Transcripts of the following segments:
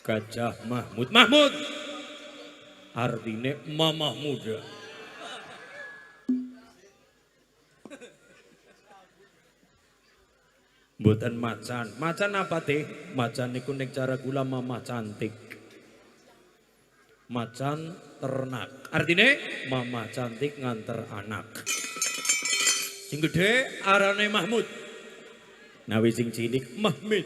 Gajah Mahmud. Mahmud artinya mamah muda. Mboten macan. Macan apa teh? Macan niku nek cara kula mamah cantik. Macan ternak. Artinya mamah cantik nganter anak. Sing gede arane Mahmud. Nawi sing cilik Mahmud.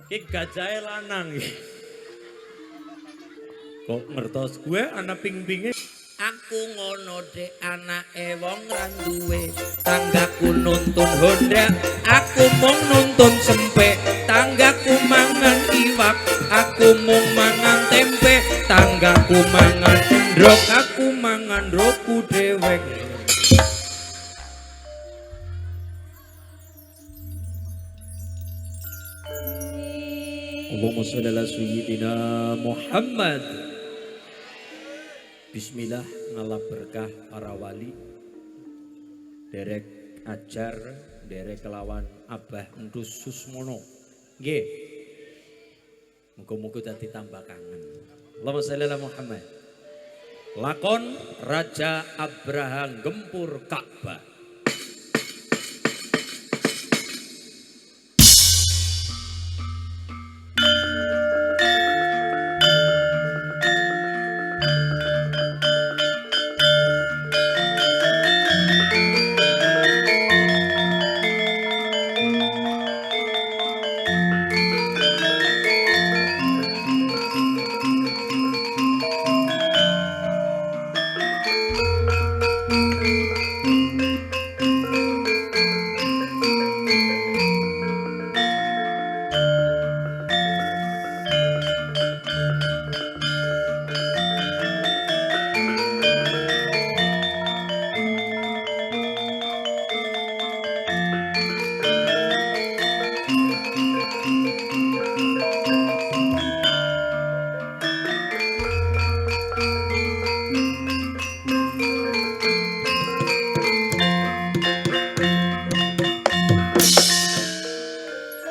Ki gajahe lanang iki. Kok ngertos gue anak ping-pinge. Aku ngono dek anake wong ra duwe. Tanggaku nuntun Honda, aku mung nuntun sempe. Tanggaku mangan iwak, aku mung mangan tempe. Tanggaku mangan endrok, aku mangan roku dewek. Allahumma sholli ala sayyidina Muhammad. Bismillah ngalap berkah para wali. Derek ajar, derek kelawan Abah Endus Susmono. Nggih. Muga-muga dadi tambah kangen. Allahumma sholli ala Muhammad. Lakon Raja Abraham gempur Ka'bah.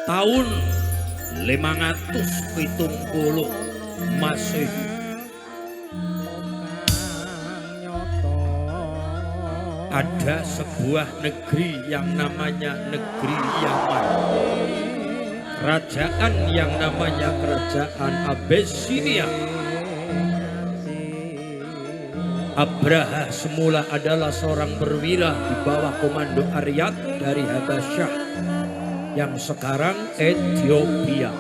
Tahun 570 Masehi ada sebuah negeri yang namanya negeri Yaman. Kerajaan yang namanya kerajaan Abyssinia. Abraha semula adalah seorang perwira di bawah komando Aryat dari Habasyah yang sekarang Ethiopia.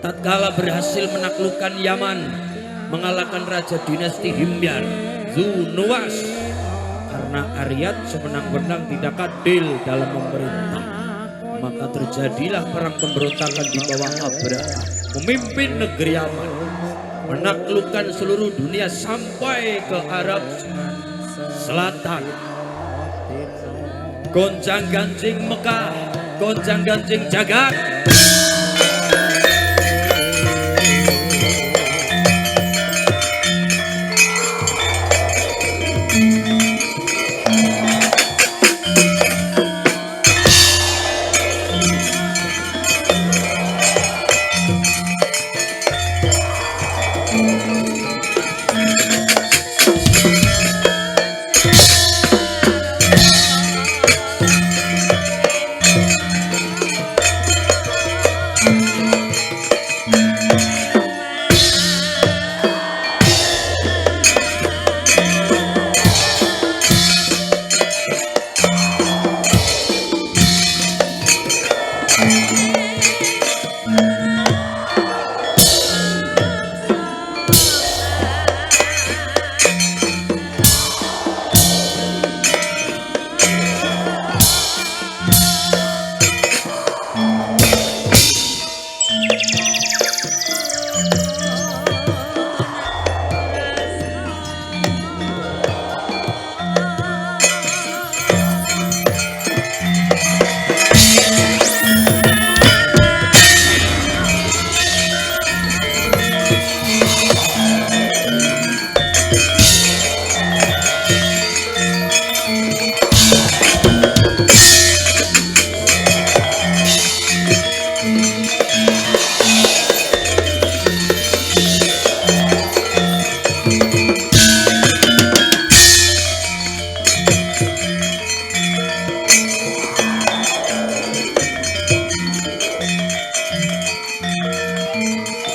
Tatkala berhasil menaklukkan Yaman, mengalahkan raja dinasti Himyar, Zunuwas, karena Aryat semenang-menang tidak adil dalam memerintah, maka terjadilah perang pemberontakan di bawah Abraha, memimpin negeri Yaman, menaklukkan seluruh dunia sampai ke Arab Selatan. Goncang gancing Mekah, goncang gancing jagat.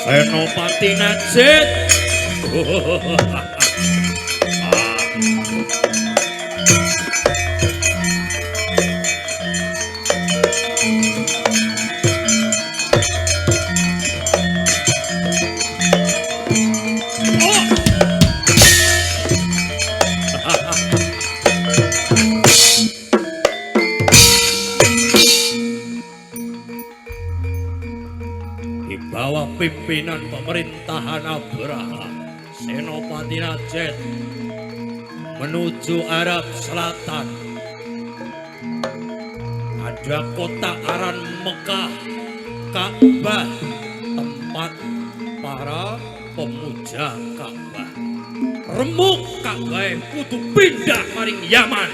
Senopati Najid. Di bawah pimpinan pemerintahan Abraha, Senopati Najid menuju Arab Selatan. Ada kota aran Mekah, Ka'bah, tempat para pemuja Ka'bah. Remuk Ka'bah kudu pindah maring Yaman.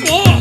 Oh!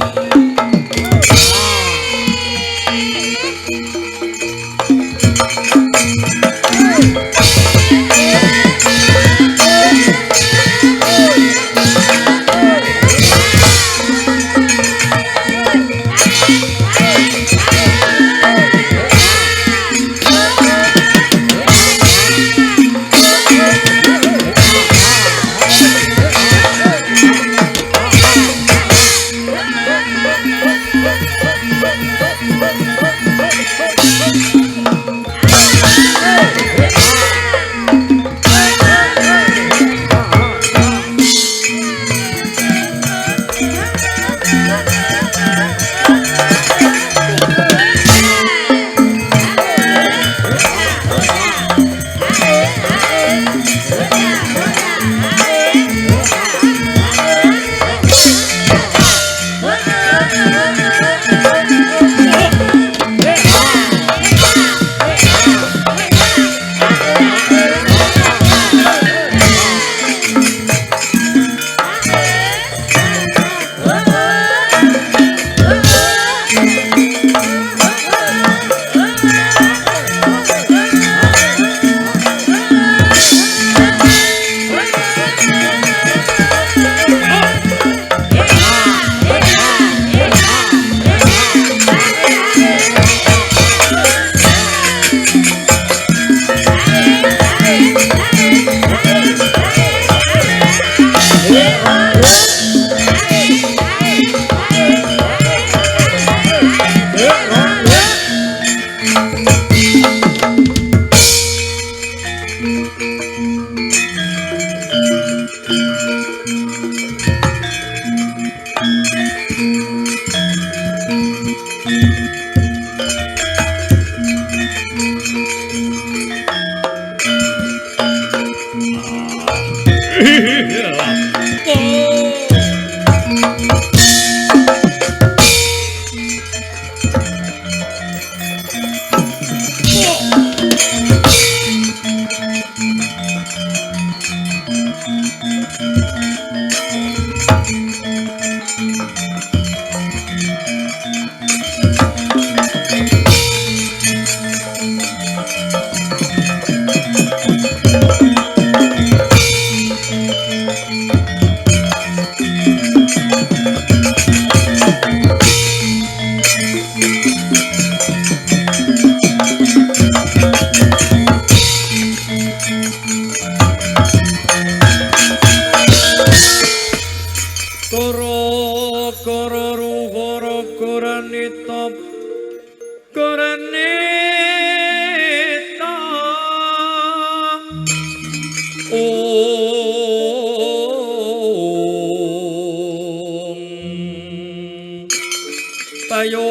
Payo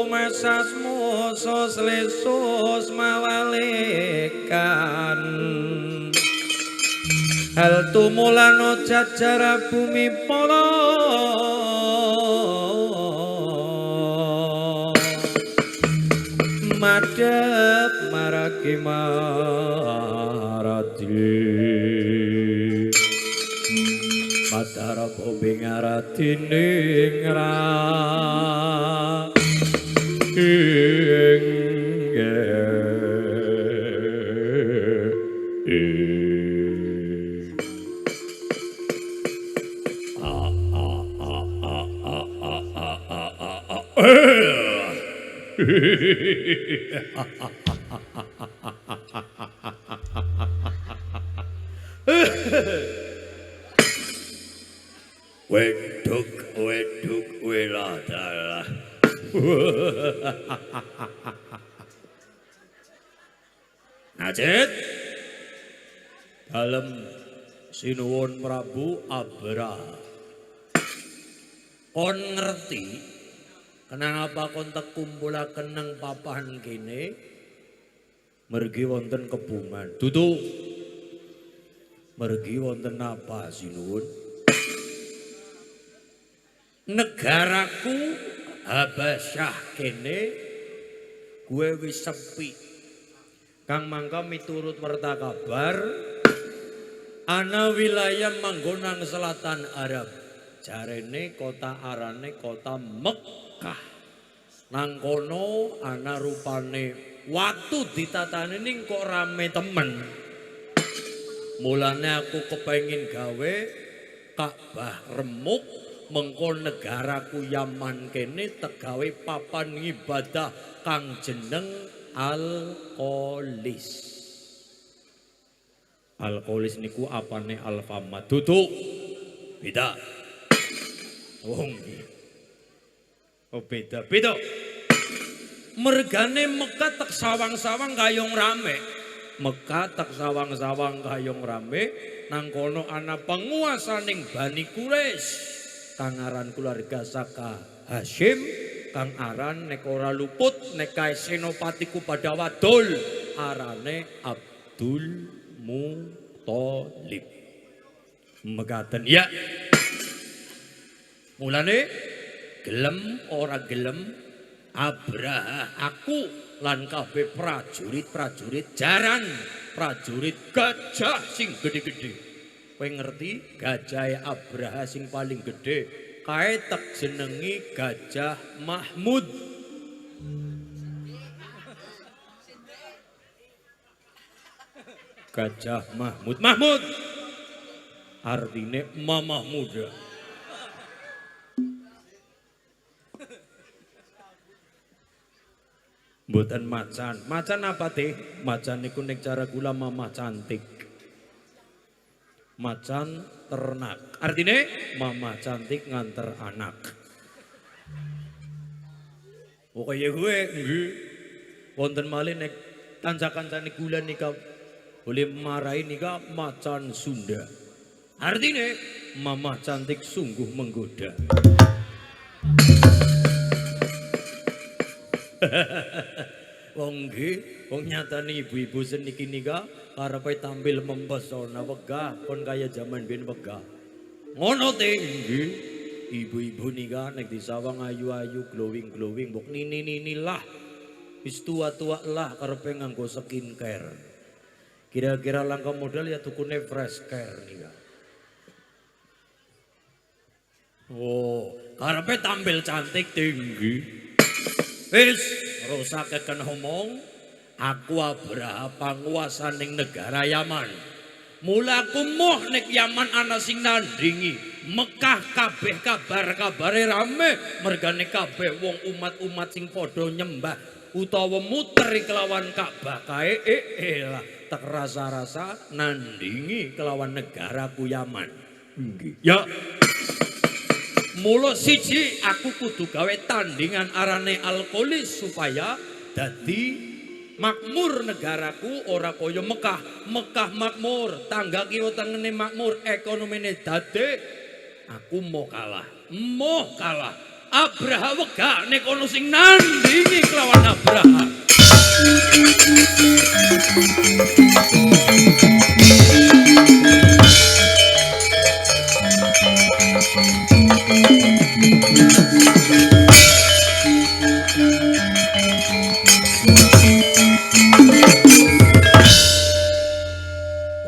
masasmu sos lesus mawalekan hal tumulano jajara bumi polo madhep maragi marati Matara bobing aratining ra Weduk wela dalah. Najit dalem sinuwun Prabu Abraha. Kon ngerti kenapa kon tak kumpulaken nang papahan kene mergi wonten kebumen. Dudu. Mergi wonten apa sinuwun? Negaraku Habasyah kene gue wis sepi. Kang mangka miturut werta kabar ana wilayah manggonang selatan Arab. Jarene kota arane kota Mekkah. Nang kono ana rupane watu ditatane ning kok rame temen. Mulane aku kepengin gawe Ka'bah remuk mengko negaraku Yaman kene tegawe papan ibadah kang jeneng Al-Qolis. Al-Qolis niku apane Alfamart. Duduk. Beda. Wong oh beda. Mergane Mekah tek sawang-sawang kayong rame. Mekah tek sawang-sawang kayong rame. Nang kono ana penguasa ning Bani Quraisy. Kang aran keluarga saka Hashim, kang aran nek ora luput nek kae senopatiku pada wadul arane Abdul Muthalib. Mekaten ya. Mulane gelem ora gelem Abraha aku lan kabeh prajurit-prajurit jaran, prajurit gajah sing gede-gede. Kowe ngerti gajah Abraha sing paling gede kae tek jenengi Gajah Mahmud. Gajah Mahmud artine mamah muda. Mboten macan. Macan apa teh? Macan niku nek cara kula mamah cantik. Macan ternak. Artinya mama cantik nganter anak. Pokoknya gue wonten malih nek kanca-kancane kula nika boleh marahi nika macan Sunda. Artinya mama cantik sungguh menggoda. Wong nggih, wong nyatane ibu-ibu seniki nika karepe tampil mempesona wegah pun kaya jaman biyen wegah. Ngono teh nggih. Ibu-ibu nika nek disawang ayu-ayu glowing-glowing mbok nini-nini lah. Wis tua-tua lah karepe nganggo skincare. Kira-kira langkah modal ya tukune fresh care nika. Oh, karepe tampil cantik tinggi. Wis rusakeken omong, aku Abraha panguasa ning negara Yaman. Mula aku moh nek Yaman ana sing nandingi. Mekah kabeh kabar-kabare rame, mergane kabeh wong umat-umat sing padha nyembah utawa muter kelawan Ka'bah kae lah tak rasa-rasa nandingi kelawan negaraku Yaman. Nggih. Ya. Mula siji aku kudu gawe tandingan arane Al-Qolis supaya dadi makmur negaraku ora kaya Mekah. Mekah makmur, tangga kiwa tengene makmur, ekonomine dade. Aku mau kalah. Abraha wegah nek ono sing nandingi kelawan Abraha.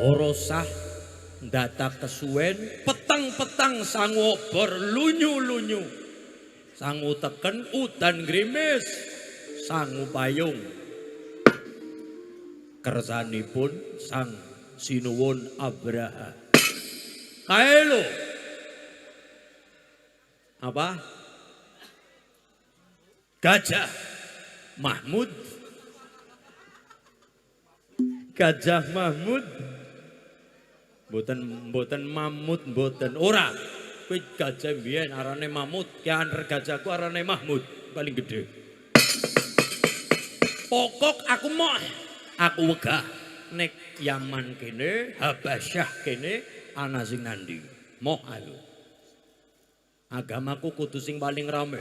Orosah data kesuwen petang-petang sangu obor lunyu-lunyu sangu teken udan grimis sangu payung kersanipun sang sinuwun Abraha kae lho apa gajah Mahmud. Gajah Mahmud. Mboten mamut mboten. Ora. Kuwi gajah mbiyen arane mamut, ki aner gajahku arane Mahmud, paling gede. Pokok aku wegah nek Yaman kene, Habasyah kene ana sing nandi. Moh aku. Agamaku kudu sing paling rame.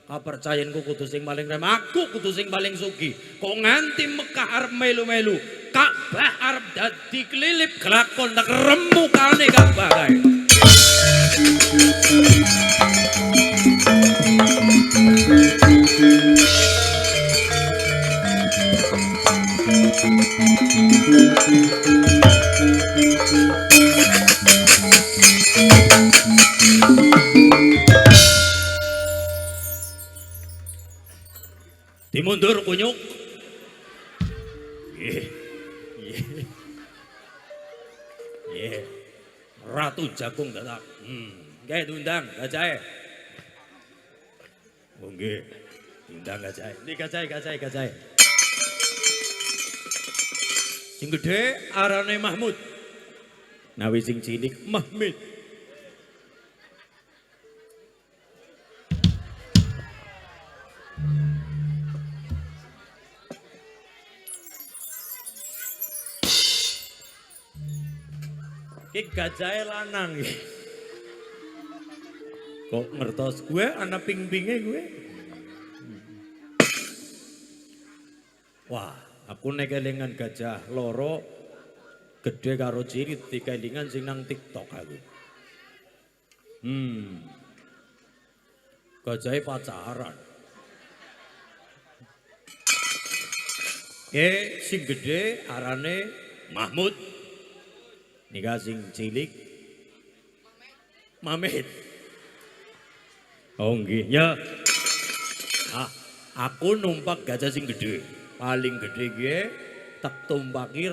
Kapercayaanku kudu sing paling rame. Aku kudu sing paling sugih. Kok nganti Mekah arep melu-melu, Ka'bah arep dadi kelilip kelakon tak remukane Ka'bah kae. Dimundur kunyuk. Ratu Jagung dadak. Nggih diundang gajahe. Oh nggih. Diundang gajahe. Iki gajahe. Sing gedhe arane Mahmud. Nawi sing cilik Mahmud. Ki gajahe lanang iki. Kok ngertos gue ana ping-pinge gue. Wah, aku nek kelingan gajah loro gede karo cilik dikelingan sing nang TikTok aku. Gajahe pacaran. Sing gede arane Mahmud. Nika sing cilik Mamet. Oh nggih ya. Aku numpak gajah sing gede. Paling gede nggih tak tumpaki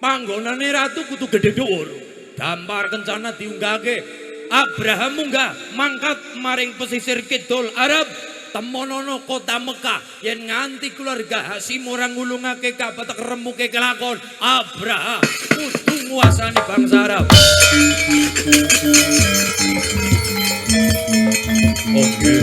panggonane ratu kudu gede dhuwur. Dampar kencana diunggahke. Abraham munggah mangkat maring pesisir kidul Arab. Temonono kota Mekah yen nganti keluarga Hasyim ora ngulungake Ka'bah tak remuke kelakon Abraham kudu nguasani bangsa Arab. Oke.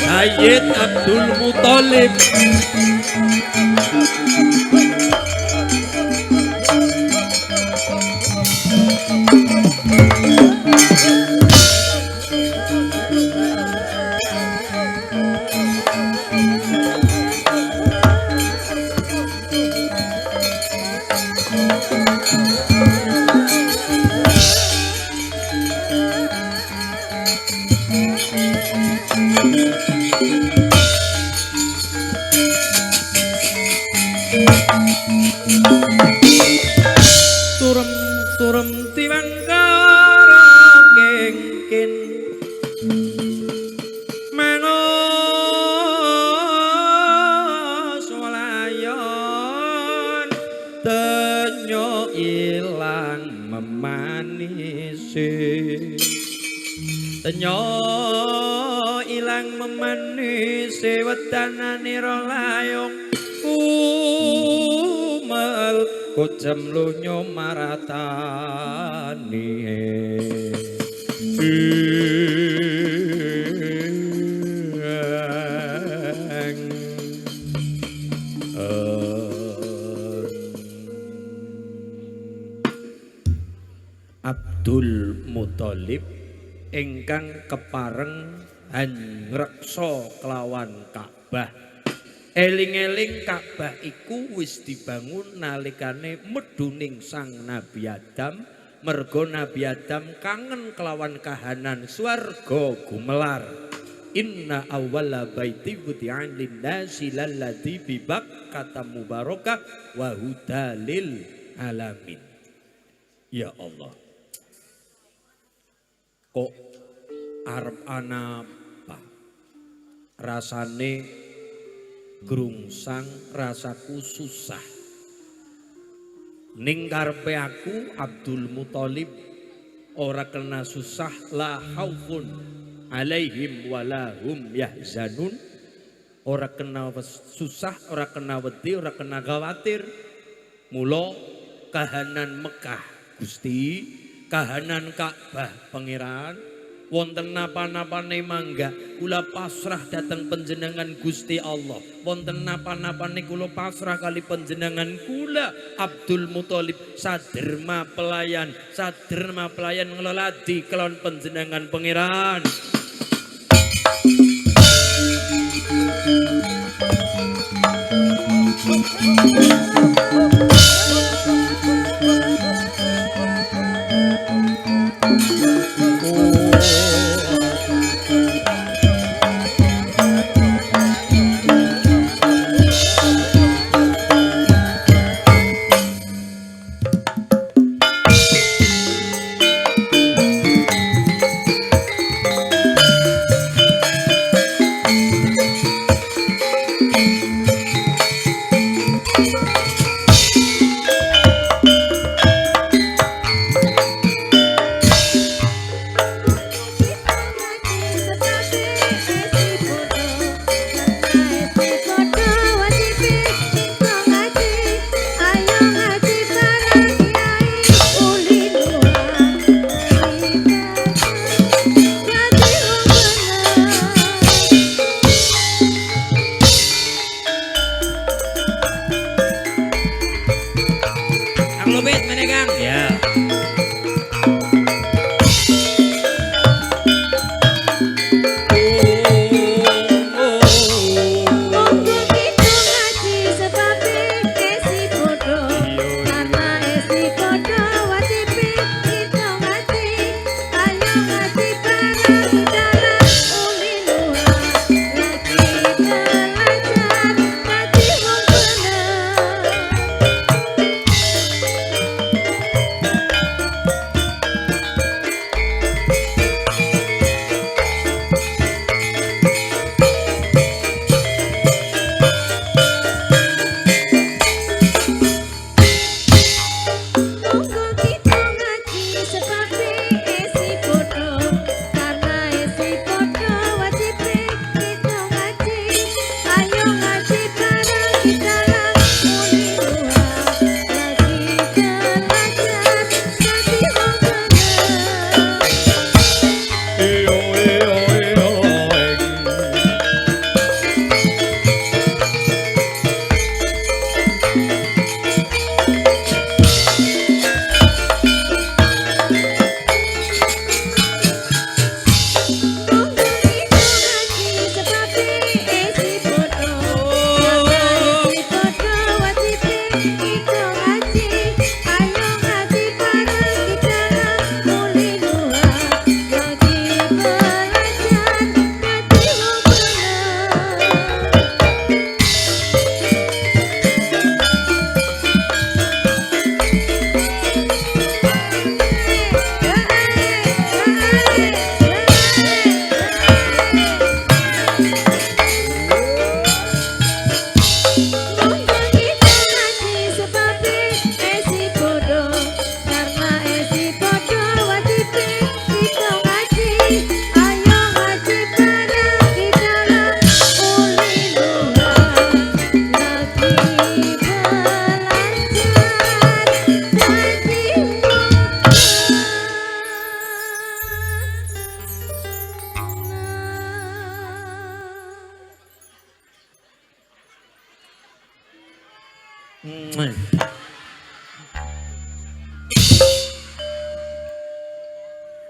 Sayyid Abdul Muthalib. Turem tiwang karo kengken manos walayon tenyo ilang memanisi tenyo ilang memanisi wedanane rolayong umel kocem lunyo maratani Abdul Muthalib ingkang kepareng ngreksa kelawan Ka'bah Eling-eling Ka'bah iku wis dibangun nalikane meduning Sang Nabi Adam, mergo Nabi Adam kangen kelawan kahanan swarga gumelar. Inna awwala baiti wudi'an lin-nasi lalladzi bi Bakkah mubarakah wa hudalil alamin. Ya Allah. Kok arep ana apa? Rasane grungsang, rasaku susah. Ning karepe aku Abdul Muthalib ora kena susah, la khaufun alaihim wala hum yahzanun. Ora kena susah, ora kena wedi, ora kena khawatir. Mula kahanan Mekah Gusti, kahanan Ka'bah Pangeran, wonten napa-napane mangga kula pasrah dhateng panjenengan Gusti Allah. Wonten napa-napane kula pasrah kali panjenengan kula Abdul Muthalib saderma pelayan ngeloladi kelon panjenengan Pangeran.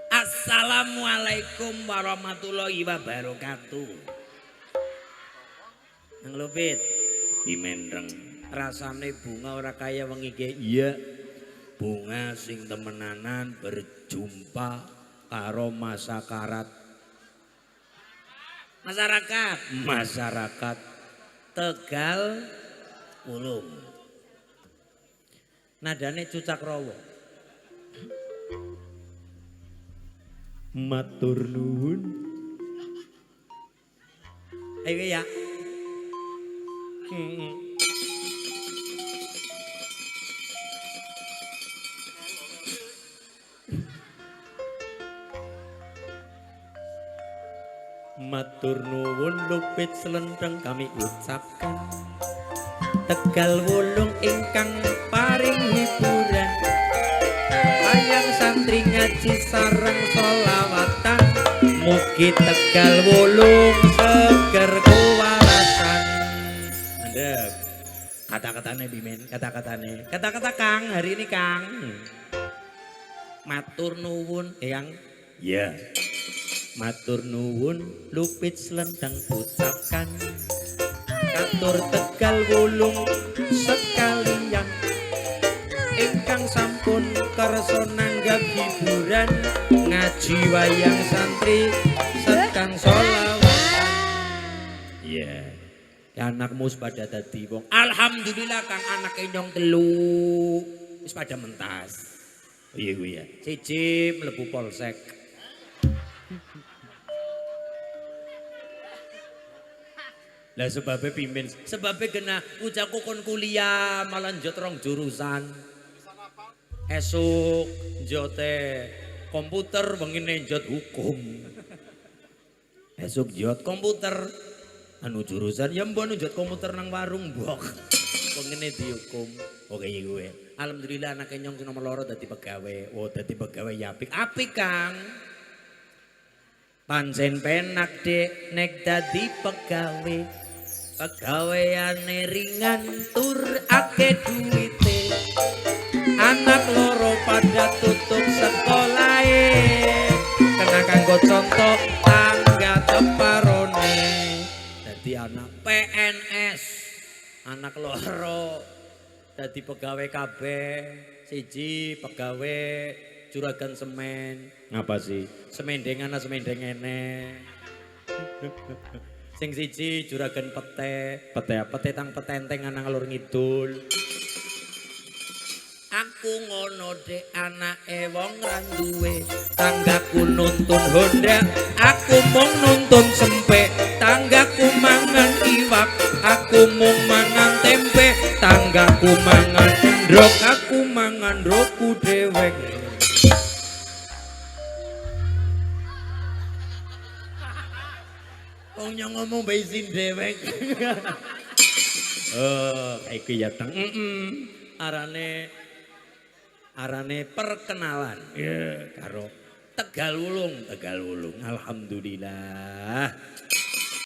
Assalamualaikum warahmatullahi wabarakatuh. Nang Lupit. Imendreng. Rasane bunga ora kaya wengi iki. Iya. Bunga sing temenanan berjumpa karo masyarakat Tegal Ulung. Nadane cucak rawa. Matur nuwun. Ayo ya. Matur nuwun lupit selendang kami ucapkan. Tegal Wulung ingkang paring hiburan. Ayang santri ngaji sareng solawatan. Mugi Tegal Wulung seger kewalasan. Mandek. Kata-katane Bimen, kata-katane. Kata-kata Kang hari ini Kang. Matur nuwun Eyang. Ya. Matur nuwun lupit selendang ucapkan. Katur Tegal Wulung sekalian ingkang sampun kersa nanggap hiburan ngaji wayang santri sekang solawatan. Iya. Anakmu pada dadi wong. Alhamdulillah Kang anake nyong telu wis pada mentas. Iya kuwi ya. Siji mlebu polsek. Lah sebabnya pimpin, sebabnya kena ucapku kon kuliah malah njot rong jurusan. Esuk njote komputer wengine njot hukum. Esuk njot komputer anu jurusan ya mbon njot komputer nang warung mbok. Wengine dihukum. Oke gue. Alhamdulillah anak nyong nomor loro dadi pegawe. Oh dadi pegawe ya apik. Apik Kang. Pancen penak Dek nek dadi pegawe. Pegaweane ringan tur akeh duwite. Anak loro pada tutup sekolahe. Kena kanggo contoh tangga teparone. Dadi anak PNS. Anak loro dadi pegawai kabeh. Siji pegawai juragan semen. Ngapa sih? Semendengan semendengene. Sing siji juragan pete tang petenteng nang alur ngidul. Aku ngono Dek anake wong ra duwe. Tanggaku nuntun Honda, aku mung nuntun sempe. Tanggaku mangan iwak, aku mung mangan tempe. Tanggaku mangan endrok, aku mangan roku dewek. Wong nyong ngomong bensin dewek. Oh, kayak ya teng. Arane perkenalan. Ya, karo Tegal Wulung. Alhamdulillah.